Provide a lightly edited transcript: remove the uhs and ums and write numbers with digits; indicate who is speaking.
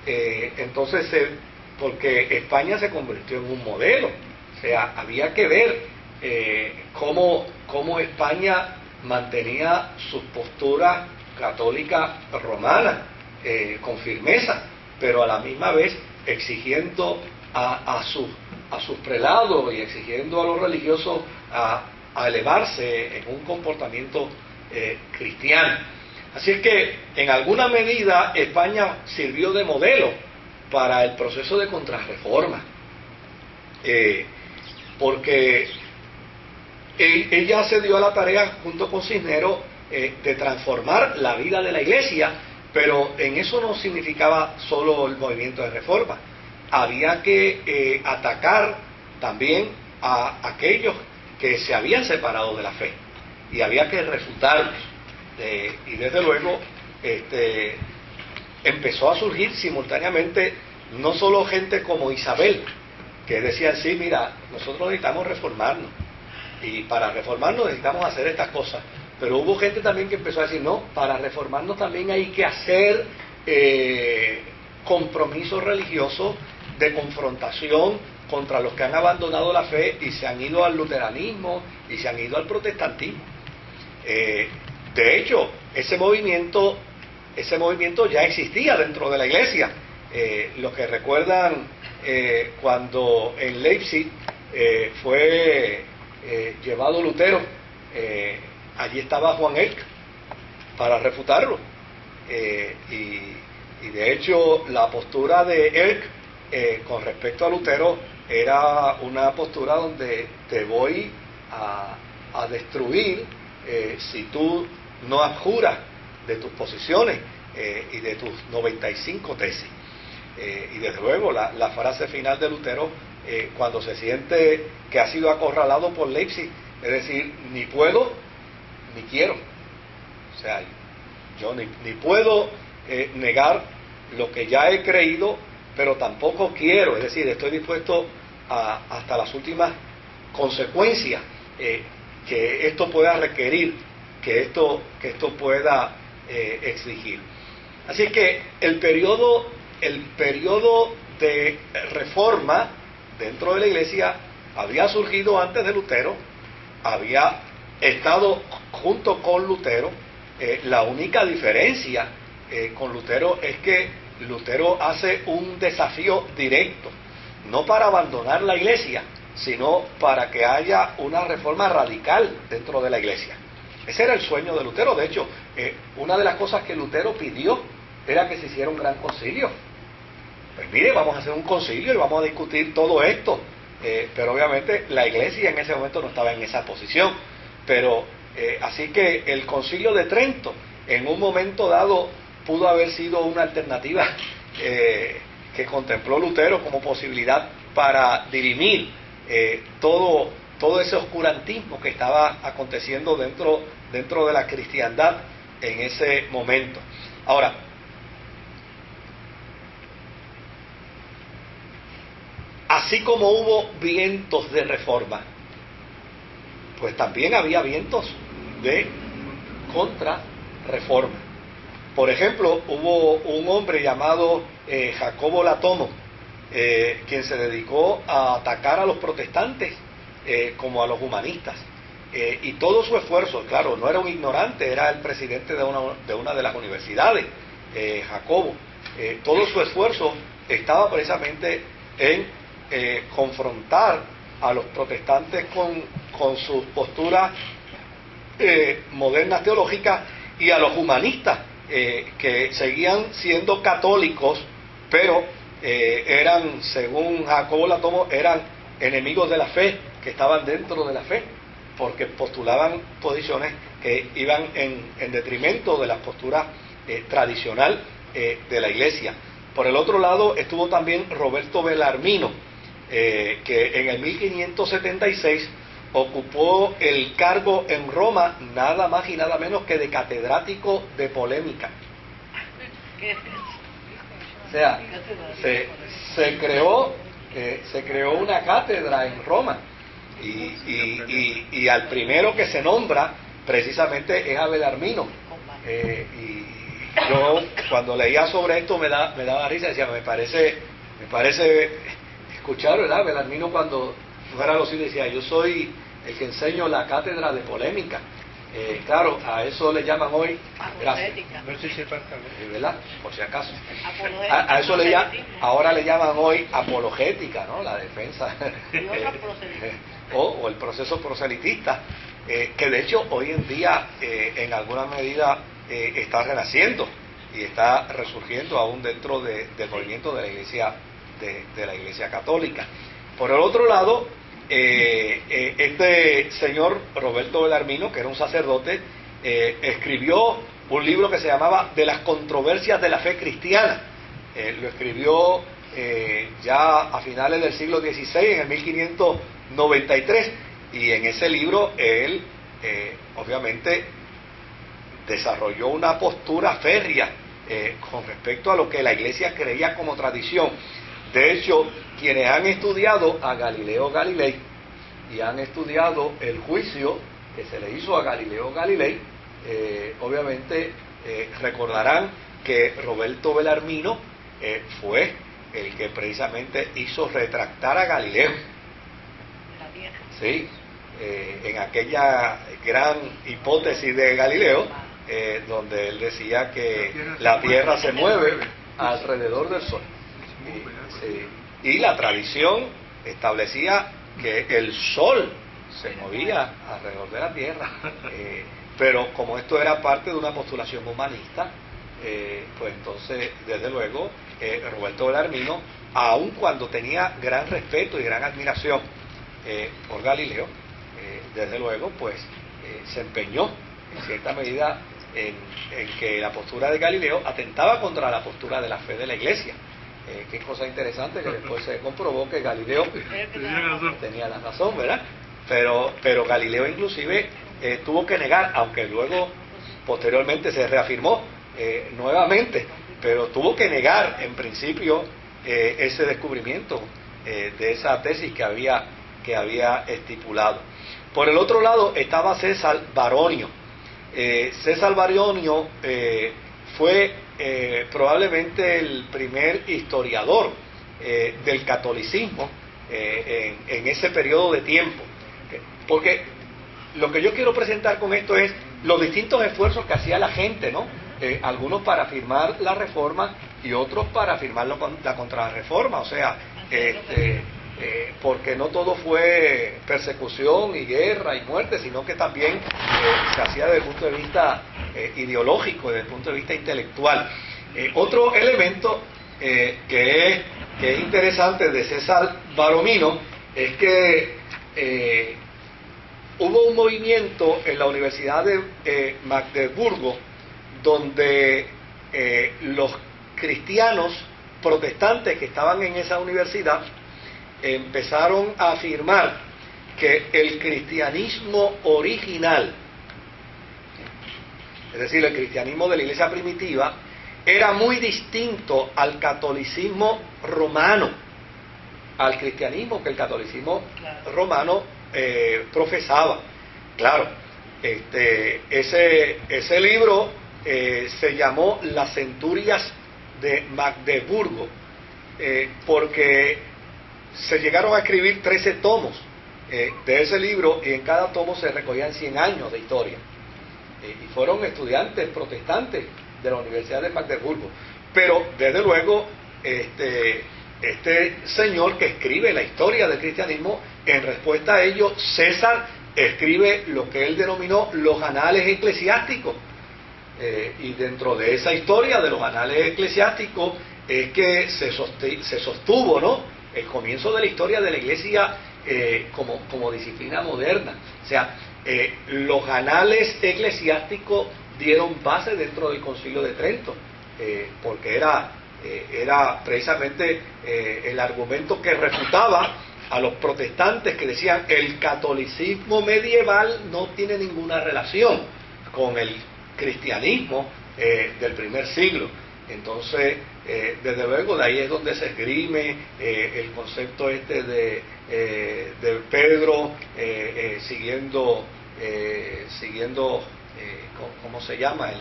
Speaker 1: Entonces, porque España se convirtió en un modelo, o sea, había que ver cómo España mantenía sus posturas católicas romanas con firmeza, pero a la misma vez exigiendo a sus prelados y exigiendo a los religiosos a elevarse en un comportamiento cristiano. Así es que en alguna medida España sirvió de modelo para el proceso de contrarreforma, porque ella se dio a la tarea junto con Cisneros de transformar la vida de la Iglesia, pero en eso no significaba solo el movimiento de reforma. Había que atacar también a aquellos que se habían separado de la fe, y había que refutarlos. Y desde luego empezó a surgir simultáneamente no solo gente como Isabel, que decían, sí, mira, nosotros necesitamos reformarnos, y para reformarnos necesitamos hacer estas cosas, pero hubo gente también que empezó a decir, no, para reformarnos también hay que hacer compromisos religiosos de confrontación contra los que han abandonado la fe y se han ido al luteranismo y se han ido al protestantismo. De hecho, ese movimiento ya existía dentro de la Iglesia. Los que recuerdan cuando en Leipzig fue llevado Lutero, allí estaba Juan Elk para refutarlo, y de hecho la postura de Elk con respecto a Lutero era una postura donde te voy a destruir si tú no abjuras de tus posiciones y de tus 95 tesis. Y desde luego la frase final de Lutero, cuando se siente que ha sido acorralado por Leipzig, es decir, ni puedo ni quiero, o sea, yo ni puedo negar lo que ya he creído, pero tampoco quiero, es decir, estoy dispuesto hasta las últimas consecuencias que esto pueda requerir, que esto pueda exigir. Así que el periodo de reforma dentro de la Iglesia había surgido antes de Lutero, había estado junto con Lutero. La única diferencia con Lutero es que Lutero hace un desafío directo, no para abandonar la Iglesia, sino para que haya una reforma radical dentro de la Iglesia. Ese era el sueño de Lutero. De hecho, una de las cosas que Lutero pidió era que se hiciera un gran concilio. Pues mire, vamos a hacer un concilio y vamos a discutir todo esto. Pero obviamente la Iglesia en ese momento no estaba en esa posición. Pero así que el concilio de Trento, en un momento dado, pudo haber sido una alternativa que contempló Lutero como posibilidad para dirimir todo ese oscurantismo que estaba aconteciendo dentro de la cristiandad en ese momento. Ahora, así como hubo vientos de reforma, pues también había vientos de contrarreforma. Por ejemplo, hubo un hombre llamado Jacobo Latomo, quien se dedicó a atacar a los protestantes como a los humanistas. Y todo su esfuerzo, claro, no era un ignorante, era el presidente de una de las universidades, Jacobo. Todo su esfuerzo estaba precisamente en confrontar a los protestantes con sus posturas modernas teológicas, y a los humanistas que seguían siendo católicos, pero eran, según Jacobo Latomo, eran enemigos de la fe, que estaban dentro de la fe, porque postulaban posiciones que iban en detrimento de la postura tradicional de la Iglesia. Por el otro lado estuvo también Roberto Bellarmino, que en el 1576 ocupó el cargo en Roma, nada más y nada menos que de catedrático de polémica. O sea, se creó una cátedra en Roma, y al primero que se nombra precisamente es a Bellarmino, yo cuando leía sobre esto me daba risa, decía, me parece escuchar, ¿verdad? Belarmino cuando fuera a los cines decía, yo soy el que enseño la cátedra de polémica. Claro, a eso le llaman hoy, gracias,
Speaker 2: No sé si falta,
Speaker 1: ¿verdad? Por si acaso. A eso ahora le llaman hoy apologética, ¿no? La defensa. o el proceso proselitista, que de hecho hoy en día en alguna medida está renaciendo y está resurgiendo aún dentro del movimiento de la Iglesia Católica. Por el otro lado, este señor Roberto Belarmino, que era un sacerdote, escribió un libro que se llamaba De las controversias de la fe cristiana. Lo escribió ya a finales del siglo XVI, en el 1593, y en ese libro él obviamente desarrolló una postura férrea con respecto a lo que la Iglesia creía como tradición. De hecho, quienes han estudiado a Galileo Galilei y han estudiado el juicio que se le hizo a Galileo Galilei, obviamente recordarán que Roberto Belarmino fue el que precisamente hizo retractar a Galileo. Sí, en aquella gran hipótesis de Galileo, donde él decía que la Tierra se mueve alrededor del Sol. Y la tradición establecía que el Sol se movía alrededor de la Tierra, pero como esto era parte de una postulación humanista, pues entonces, desde luego, Roberto Belarmino, aun cuando tenía gran respeto y gran admiración por Galileo, desde luego, pues se empeñó en cierta medida en que la postura de Galileo atentaba contra la postura de la fe de la Iglesia. Qué cosa interesante, que después se comprobó que Galileo tenía la razón, ¿verdad? Pero Galileo inclusive tuvo que negar, aunque luego posteriormente se reafirmó nuevamente, pero tuvo que negar en principio ese descubrimiento de esa tesis que había estipulado. Por el otro lado estaba César Baronio. César Baronio fue probablemente el primer historiador del catolicismo en ese periodo de tiempo, porque lo que yo quiero presentar con esto es los distintos esfuerzos que hacía la gente, ¿no? Algunos para afirmar la reforma y otros para afirmar la contrarreforma, o sea, porque no todo fue persecución y guerra y muerte, sino que también se hacía desde el punto de vista ideológico, desde el punto de vista intelectual. Otro elemento que es interesante de César Baronio es que hubo un movimiento en la Universidad de Magdeburgo donde los cristianos protestantes que estaban en esa universidad empezaron a afirmar que el cristianismo original, es decir, el cristianismo de la iglesia primitiva, era muy distinto al catolicismo romano, al cristianismo que el catolicismo romano profesaba. Claro, ese libro se llamó Las Centurias de Magdeburgo, porque se llegaron a escribir 13 tomos de ese libro, y en cada tomo se recogían 100 años de historia, y fueron estudiantes protestantes de la Universidad de Magdeburgo. Pero desde luego este señor que escribe la historia del cristianismo, en respuesta a ello, César escribe lo que él denominó los anales eclesiásticos, y dentro de esa historia de los anales eclesiásticos es que se sostuvo, ¿no?, el comienzo de la historia de la Iglesia como disciplina moderna. O sea, los anales eclesiásticos dieron base dentro del Concilio de Trento, porque era precisamente el argumento que refutaba a los protestantes que decían el catolicismo medieval no tiene ninguna relación con el cristianismo del primer siglo. Entonces, desde luego, de ahí es donde se esgrime el concepto de Pedro siguiendo ¿cómo se llama?